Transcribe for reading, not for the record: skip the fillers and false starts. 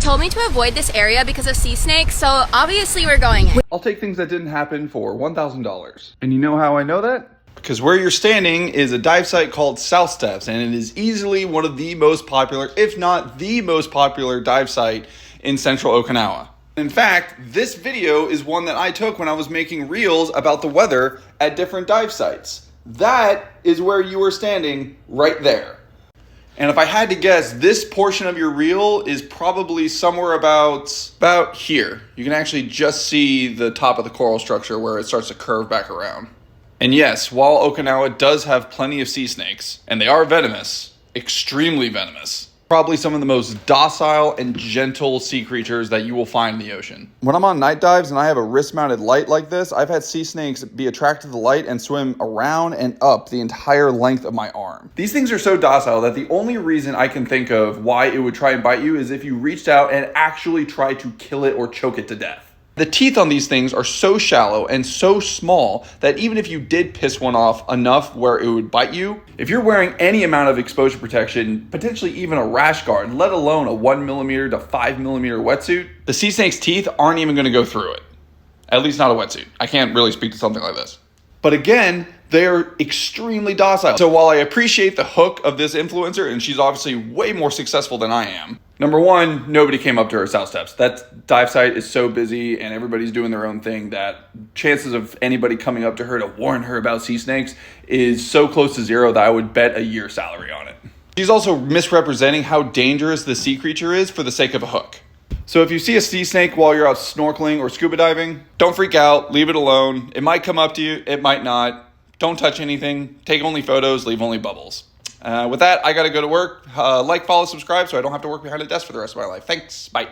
told me to avoid this area because of sea snakes, so obviously we're going in. I'll take things that didn't happen for $1,000. And you know how I know that? Because where you're standing is a dive site called South Steps, and it is easily one of the most popular, if not the most popular dive site in central Okinawa. In fact, this video is one that I took when I was making reels about the weather at different dive sites. That is where you were standing right there. And if I had to guess, this portion of your reel is probably somewhere about here. You can actually just see the top of the coral structure where it starts to curve back around. And yes, while Okinawa does have plenty of sea snakes, and they are venomous, extremely venomous, probably some of the most docile and gentle sea creatures that you will find in the ocean. When I'm on night dives and I have a wrist-mounted light like this, I've had sea snakes be attracted to the light and swim around and up the entire length of my arm. These things are so docile that the only reason I can think of why it would try and bite you is if you reached out and actually tried to kill it or choke it to death. The teeth on these things are so shallow and so small that even if you did piss one off enough where it would bite you, if you're wearing any amount of exposure protection, potentially even a rash guard, let alone a 1mm to 5mm wetsuit, the sea snake's teeth aren't even going to go through it. At least not a wetsuit. I can't really speak to something like this. But again, they're extremely docile. So while I appreciate the hook of this influencer, and she's obviously way more successful than I am, number one, nobody came up to her at South Steps. That dive site is so busy and everybody's doing their own thing that chances of anybody coming up to her to warn her about sea snakes is so close to zero that I would bet a year's salary on it. She's also misrepresenting how dangerous the sea creature is for the sake of a hook. So if you see a sea snake while you're out snorkeling or scuba diving, don't freak out, leave it alone. It might come up to you, it might not. Don't touch anything, take only photos, leave only bubbles. With that, I gotta go to work. Like, follow, subscribe so I don't have to work behind a desk for the rest of my life. Thanks, bye.